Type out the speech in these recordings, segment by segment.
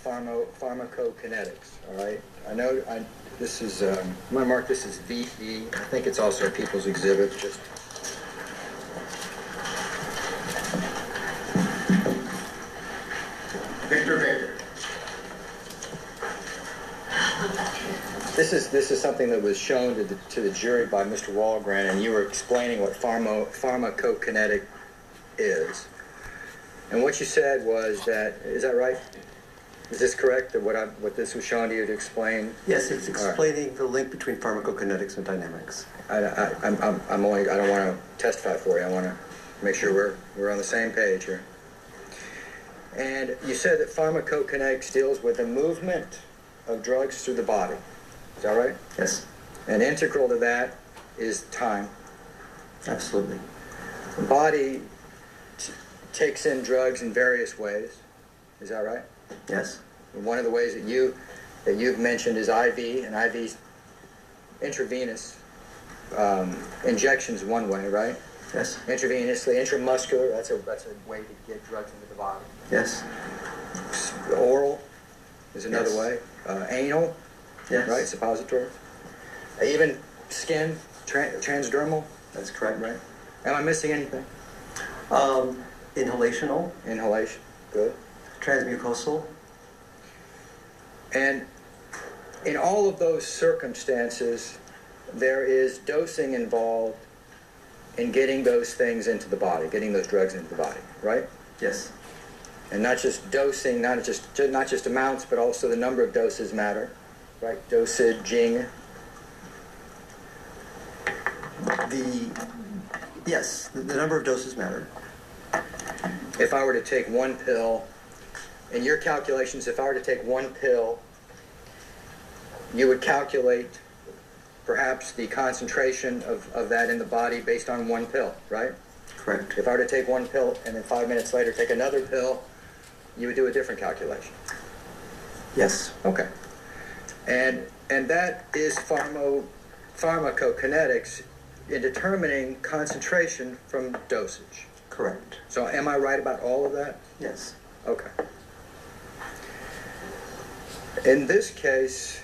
pharmacokinetics. All right. This is. I'm going to mark this as VE. I think it's also a people's exhibit. Just. Victor Baker. This is something that was shown to the jury by Mr. Walgren, and you were explaining what pharmacokinetic is. And what you said was that, is that right? Is this correct, that what this was shown to you to explain? Yes, it's explaining the link between pharmacokinetics and dynamics. I don't want to testify for you. I want to make sure we're on the same page here. And you said that pharmacokinetics deals with the movement of drugs through the body. Is that right? Yes. And integral to that is time. Absolutely. The body takes in drugs in various ways. Is that right? Yes. And one of the ways that you've mentioned is IV, and IV intravenous injections one way, right? Yes. Intravenously, intramuscular, that's a way to get drugs into the body. Yes. Oral is another Yes. way. Anal, Yes. right? Suppository. Even skin, transdermal. That's correct. Right. Am I missing anything? Inhalational. Inhalation. Good. Transmucosal. And in all of those circumstances, there is dosing involved in getting those things into the body, getting those drugs into the body, right? Yes. And not just dosing, not just amounts, but also the number of doses matter, right? Dosaging. Yes, the number of doses matter. If I were to take one pill, in your calculations, if I were to take one pill, you would calculate perhaps the concentration of that in the body based on one pill, right? Correct. If I were to take one pill and then 5 minutes later take another pill, you would do a different calculation. Yes. Okay. And that is pharmacokinetics in determining concentration from dosage. Correct. So am I right about all of that? Yes. Okay. In this case,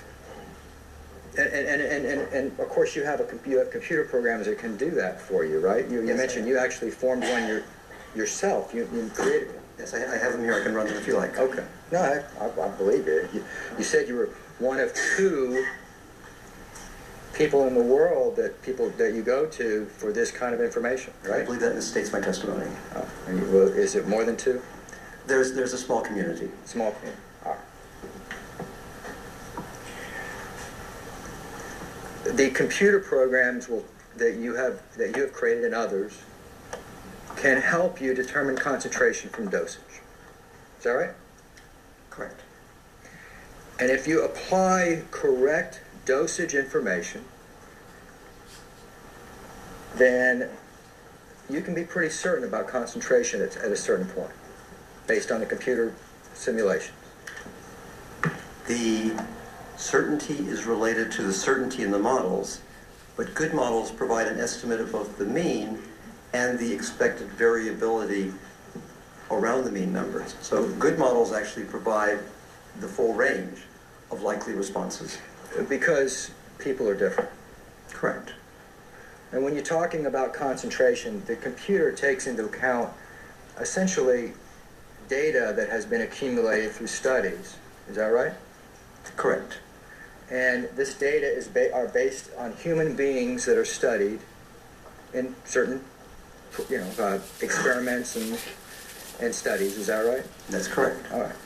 and of course you have computer programs that can do that for you, right? You Yes, mentioned you actually formed one yourself. You created it. Yes, I have them here. I can run them if you like. Okay. No, I believe it. You said you were one of two people in the world that you go to for this kind of information, right? I believe that states my testimony. Oh, is it more than two? There's a small community. Small community. All right. The computer programs that you have created and others can help you determine concentration from dosage. Is that right? Correct. And if you apply correct dosage information, then you can be pretty certain about concentration at a certain point, based on the computer simulations. The certainty is related to the certainty in the models, but good models provide an estimate of both the mean and the expected variability around the mean numbers. So good models actually provide the full range of likely responses. Because people are different. Correct. And when you're talking about concentration, the computer takes into account essentially data that has been accumulated through studies. Is that right? Correct. And this data are based on human beings that are studied in certain, experiments and studies. Is that right? That's correct. All right.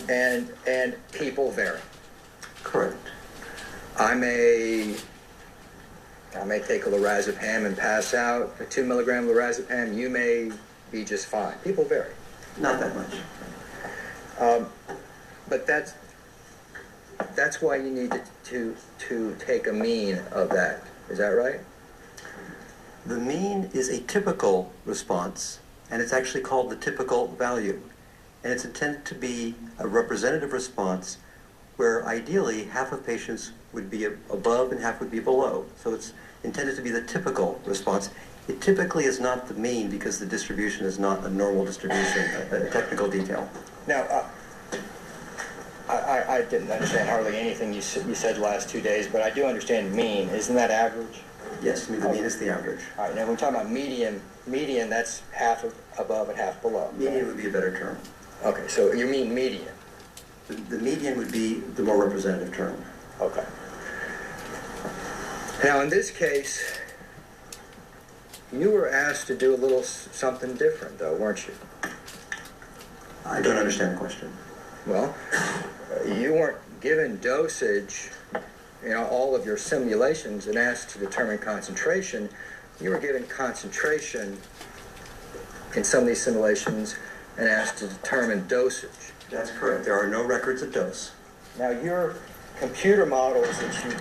And people vary. Correct. I may take a lorazepam and pass out, a 2 milligram lorazepam. You may be just fine. People vary. Not that much. But that's why you need to take a mean of that. Is that right? The mean is a typical response, and it's actually called the typical value. And it's intended to be a representative response where ideally half of patients would be above and half would be below. So it's intended to be the typical response. It typically is not the mean because the distribution is not a normal distribution, a technical detail. Now, I didn't understand hardly anything you said the last 2 days, but I do understand mean. Isn't that average? Yes, the mean is the average. All right, now when we're talking about median, that's half above and half below. Median would be a better term. Okay, so you mean median. The median would be the more representative term. Okay. Now in this case, you were asked to do a little something different, though, weren't you? I don't understand the question. Well, you weren't given dosage in all of your simulations and asked to determine concentration. You were given concentration in some of these simulations and asked to determine dosage. That's correct. There are no records of dose. Now, your computer models that you